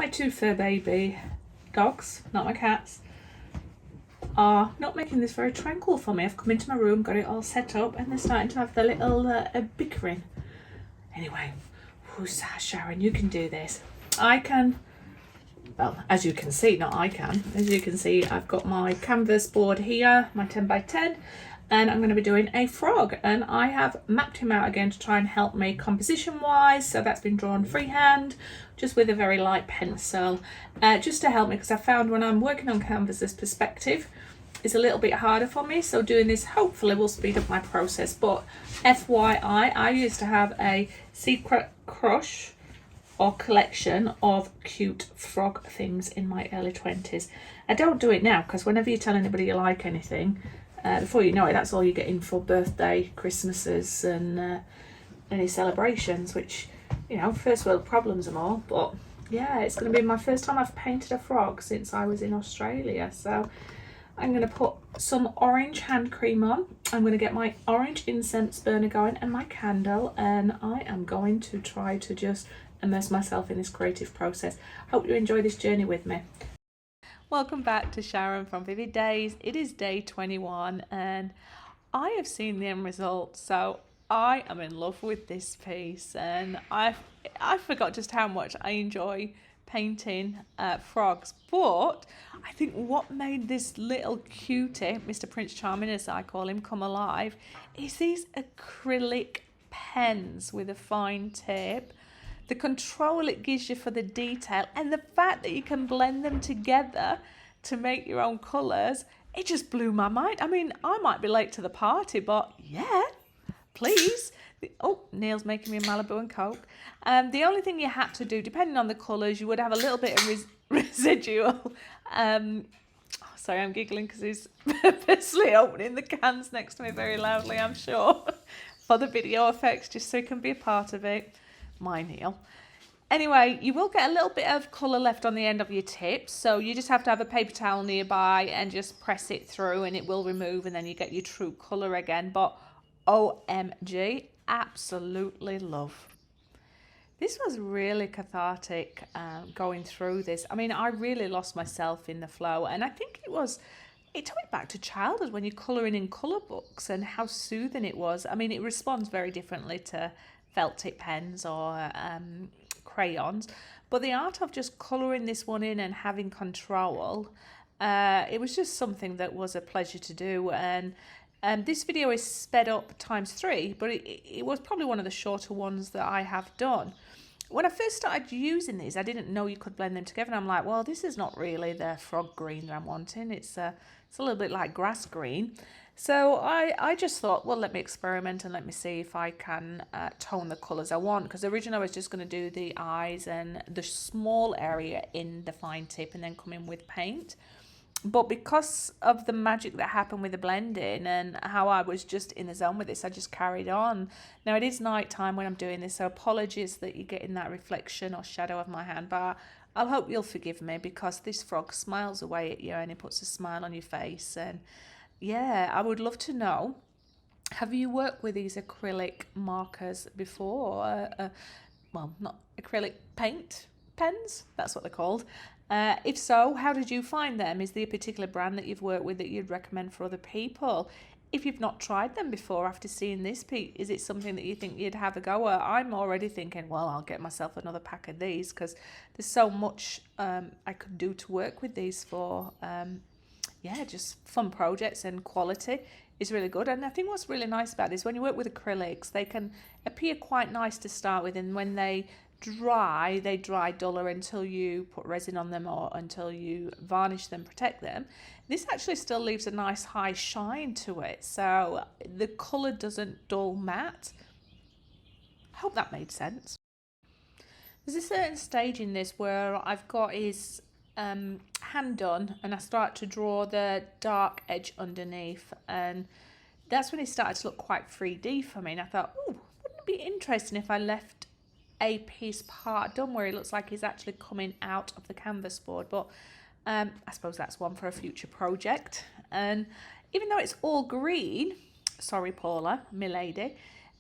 two fur baby dogs, not my cats, are not making this very tranquil for me. I've come into my room, got it all set up, and they're starting to have their little bickering. Anyway, who's Sharon? You can do this. I can. Well, as you can see, not I can. As you can see, I've got my canvas board here, my 10 by 10, and I'm going to be doing a frog. And I have mapped him out again to try and help me composition-wise. So that's been drawn freehand, just with a very light pencil, just to help me, because I found when I'm working on canvas, this perspective is a little bit harder for me. So doing this hopefully will speed up my process. But FYI, I used to have a secret crush or collection of cute frog things in my early 20s. I don't do it now, because whenever you tell anybody you like anything, before you know it, that's all you're getting for birthday, Christmases, and any celebrations, which, you know, first world problems and all. But yeah, it's going to be my first time I've painted a frog since I was in Australia. So I'm going to put some orange hand cream on. I'm going to get my orange incense burner going and my candle, and I am going to try to just immerse myself in this creative process. Hope you enjoy this journey with me. Welcome back to Sharon from Vivid Days. It is day 21 and I have seen the end result, so I am in love with this piece, and I forgot just how much I enjoy painting frogs. But I think what made this little cutie, Mr. Prince Charming as I call him, come alive is these acrylic pens with a fine tip. The control it gives you for the detail, and the fact that you can blend them together to make your own colours, it just blew my mind. I mean, I might be late to the party, but yeah, please. Oh, Neil's making me a Malibu and Coke. The only thing you had to do, depending on the colours, you would have a little bit of residual. Sorry, I'm giggling because he's purposely opening the cans next to me very loudly, I'm sure, for the video effects, just so he can be a part of it. My Neil. Anyway, you will get a little bit of colour left on the end of your tips, so you just have to have a paper towel nearby and just press it through and it will remove, and then you get your true colour again. But OMG, absolutely love. This was really cathartic going through this. I mean, I really lost myself in the flow, and I think it took me back to childhood when you're colouring in colour books and how soothing it was. I mean, it responds very differently to felt tip pens or crayons, but the art of just colouring this one in and having control, it was just something that was a pleasure to do. And this video is sped up ×3, but it was probably one of the shorter ones that I have done. When I first started using these, I didn't know you could blend them together, and I'm like, well, this is not really the frog green that I'm wanting. It's a little bit like grass green. So I just thought, well, let me experiment and let me see if I can tone the colours I want, because originally I was just going to do the eyes and the small area in the fine tip and then come in with paint. But because of the magic that happened with the blending and how I was just in the zone with this, I just carried on. Now, it is night time when I'm doing this, so apologies that you're getting that reflection or shadow of my hand, but I'll hope you'll forgive me, because this frog smiles away at you and it puts a smile on your face. And yeah, I would love to know, have you worked with these acrylic markers before? Well, not acrylic paint pens, that's what they're called. If so, how did you find them? Is there a particular brand that you've worked with that you'd recommend for other people? If you've not tried them before after seeing this piece, is it something that you think you'd have a go at? I'm already thinking, well, I'll get myself another pack of these, because there's so much I could do to work with these for. Yeah, just fun projects, and quality is really good. And I think what's really nice about this, when you work with acrylics, they can appear quite nice to start with, and when they dry duller until you put resin on them or until you varnish them, protect them. This actually still leaves a nice high shine to it, so the colour doesn't dull matte. I hope that made sense. There's a certain stage in this where I've got his hand done and I start to draw the dark edge underneath, and that's when it started to look quite 3D for me, and I thought, oh, wouldn't it be interesting if I left a piece part done where it looks like he's actually coming out of the canvas board. But I suppose that's one for a future project. And even though it's all green, sorry Paula, milady,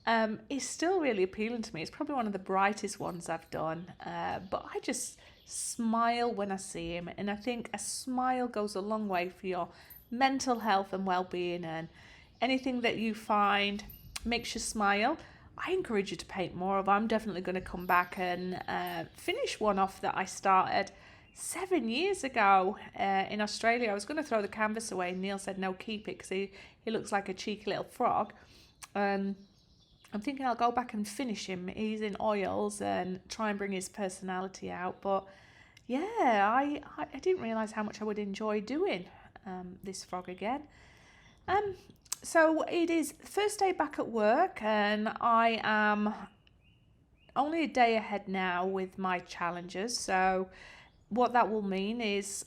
it's still really appealing to me. It's probably one of the brightest ones I've done, but I just smile when I see him. And I think a smile goes a long way for your mental health and well-being, and anything that you find makes you smile, I encourage you to paint more of. I'm definitely going to come back and finish one off that I started 7 years ago in Australia. I was going to throw the canvas away, and Neil said no, keep it, because he looks like a cheeky little frog. I'm thinking I'll go back and finish him. He's in oils and try and bring his personality out. But yeah, I didn't realise how much I would enjoy doing this frog again. So it is first day back at work, and I am only a day ahead now with my challenges. So what that will mean is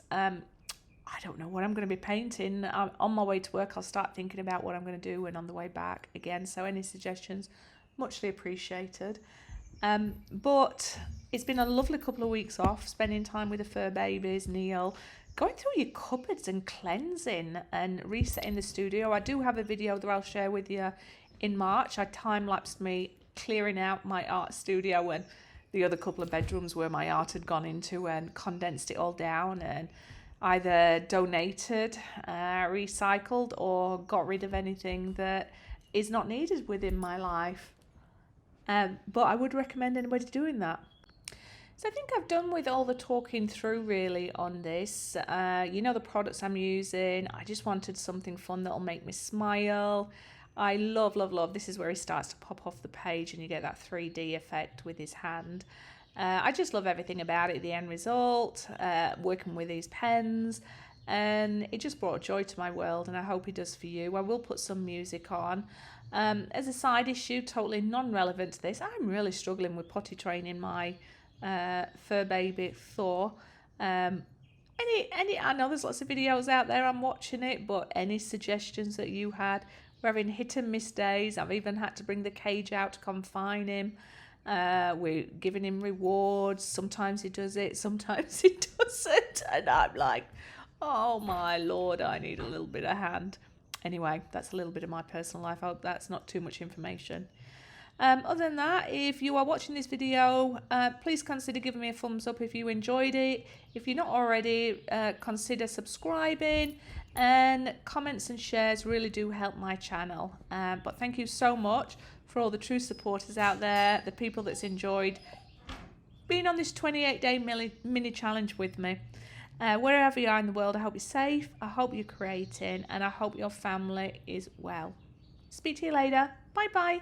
I don't know what I'm going to be painting. On my way to work, I'll start thinking about what I'm going to do, and on the way back again. So any suggestions, muchly appreciated. But it's been a lovely couple of weeks off, spending time with the fur babies, Neil, going through your cupboards and cleansing and resetting the studio. I do have a video that I'll share with you in March. I time-lapsed me clearing out my art studio and the other couple of bedrooms where my art had gone into, and condensed it all down and either donated, recycled, or got rid of anything that is not needed within my life. But I would recommend anybody doing that. So I think I've done with all the talking through really on this. You know the products I'm using. I just wanted something fun that'll make me smile. I love, love, love. This is where he starts to pop off the page and you get that 3D effect with his hand. I just love everything about it, the end result, working with these pens, and it just brought joy to my world, and I hope it does for you. I will put some music on. As a side issue, totally non-relevant to this, I'm really struggling with potty training my fur baby Thor. I know there's lots of videos out there, I'm watching it, but any suggestions that you had? We're having hit and miss days. I've even had to bring the cage out to confine him. We're giving him rewards. Sometimes he does it, sometimes he doesn't, and I'm like, oh my lord, I need a little bit of hand. Anyway, that's a little bit of my personal life. I hope that's not too much information. Other than that, if you are watching this video, please consider giving me a thumbs up if you enjoyed it. If you're not already, consider subscribing, and comments and shares really do help my channel. But thank you so much for all the true supporters out there, the people that's enjoyed being on this 28-day mini challenge with me. Wherever you are in the world, I hope you're safe, I hope you're creating, and I hope your family is well. Speak to you later. Bye bye.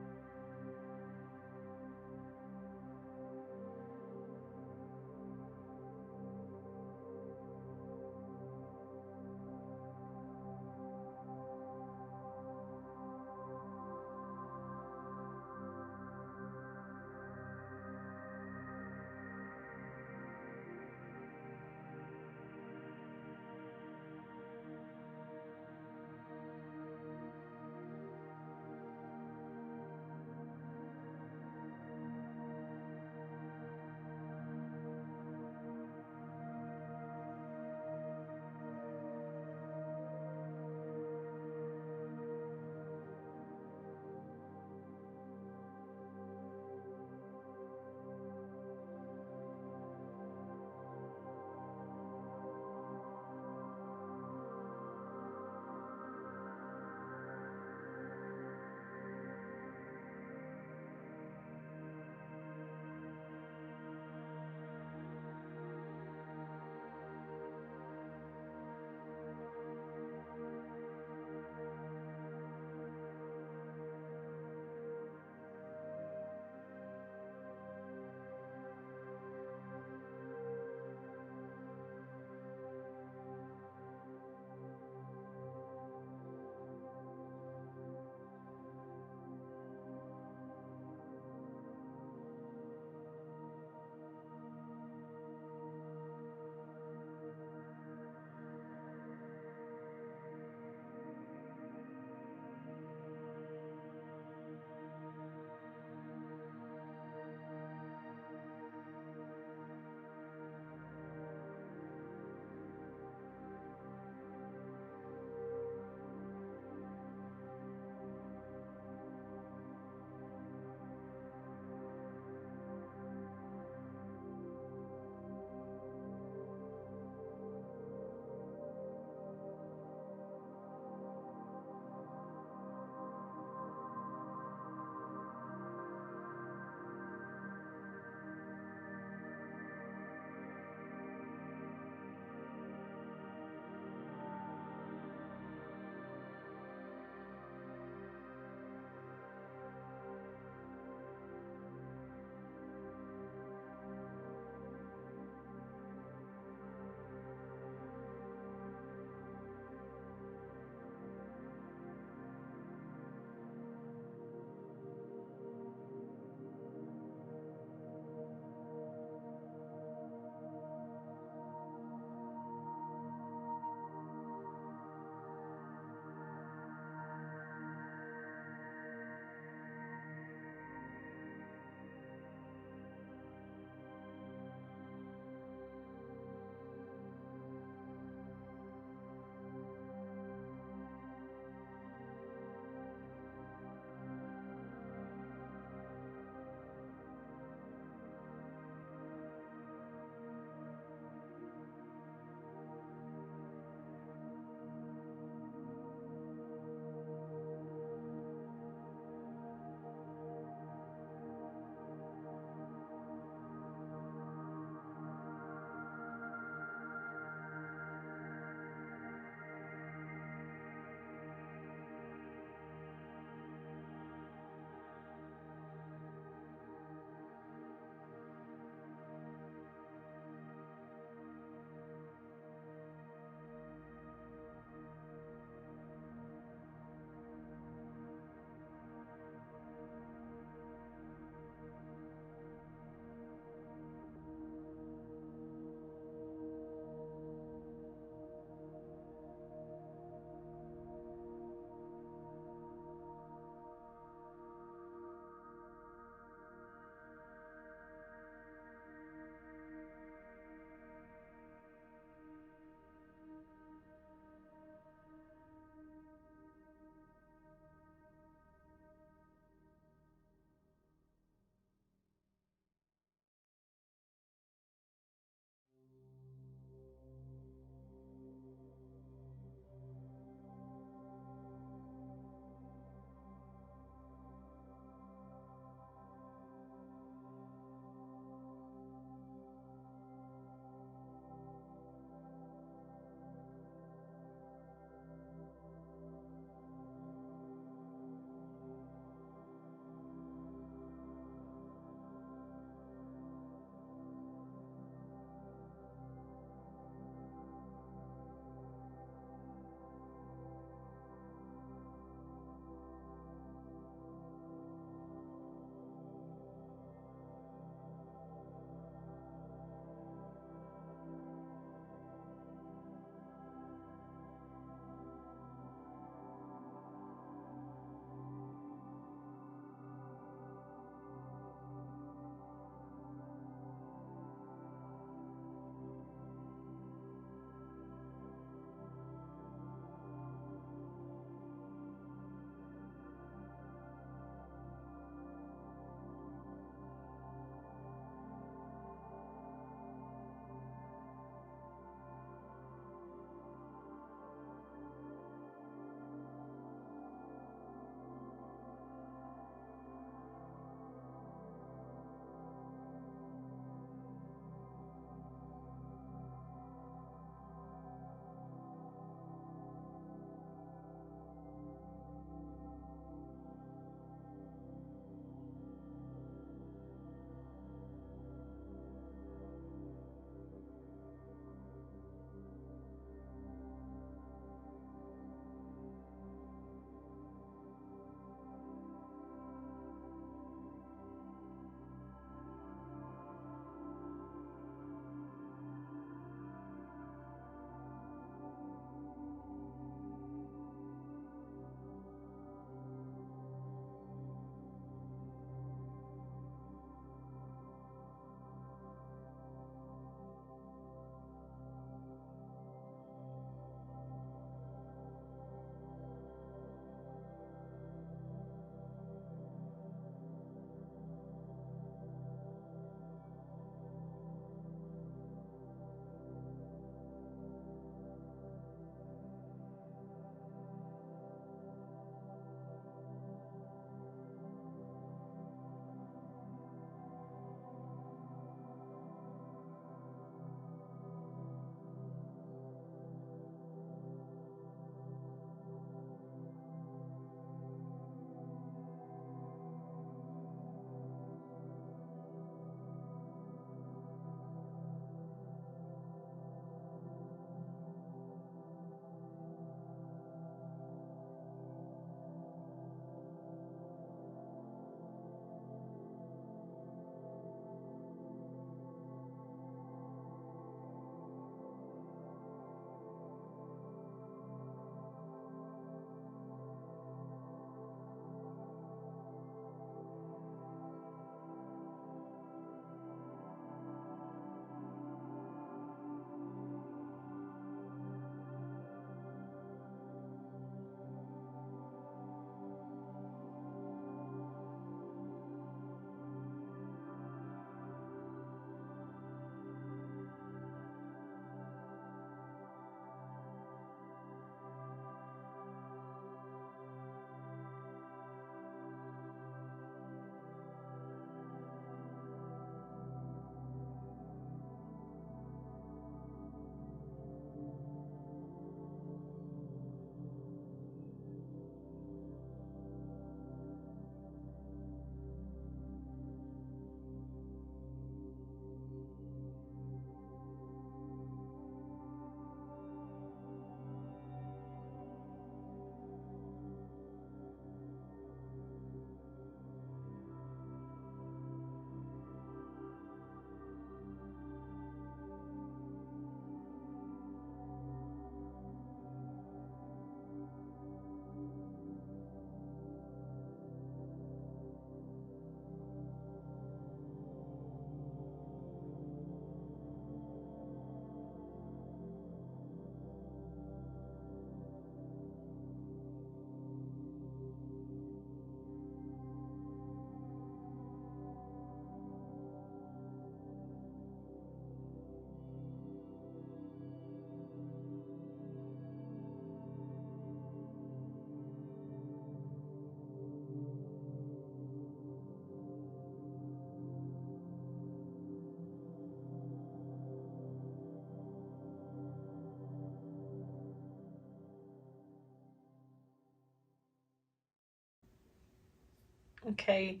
Okay,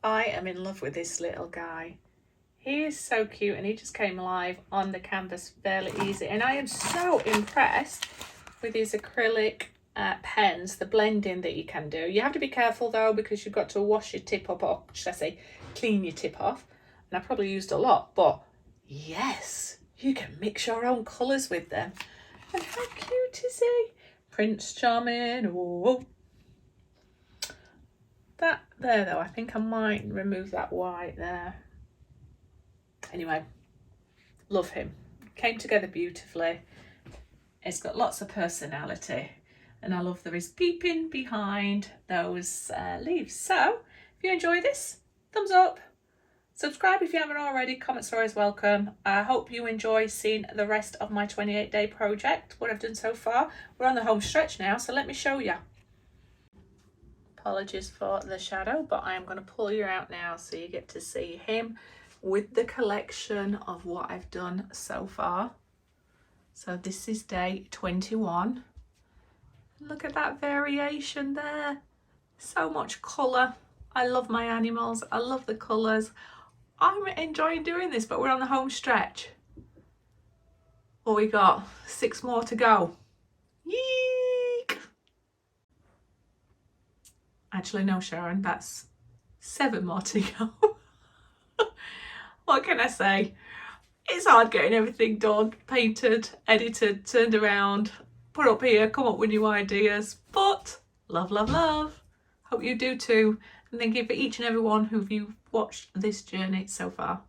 I am in love with this little guy. He is so cute and he just came alive on the canvas fairly easy. And I am so impressed with these acrylic pens, the blending that you can do. You have to be careful though, because you've got to wash your tip up, or should I say clean your tip off. And I probably used a lot, but yes, you can mix your own colours with them. And how cute is he? Prince Charming. Oh. That there though, I think I might remove that white there. Anyway, love him. Came together beautifully. It's got lots of personality, and I love there is peeping behind those leaves. So if you enjoy this, thumbs up, subscribe if you haven't already, comments are always welcome. I hope you enjoy seeing the rest of my 28-day project, what I've done so far. We're on the home stretch now, so let me show you. Apologies for the shadow, but I am going to pull you out now so you get to see him with the collection of what I've done so far. So this is day 21. Look at that variation there. So much colour. I love my animals. I love the colours. I'm enjoying doing this, but we're on the home stretch. Well, we got 6 more to go. Yeek! Actually, no, Sharon, that's 7 more to go. What can I say? It's hard getting everything done, painted, edited, turned around, put up here, come up with new ideas, but love, love, love. Hope you do too. And thank you for each and every one who've watched this journey so far.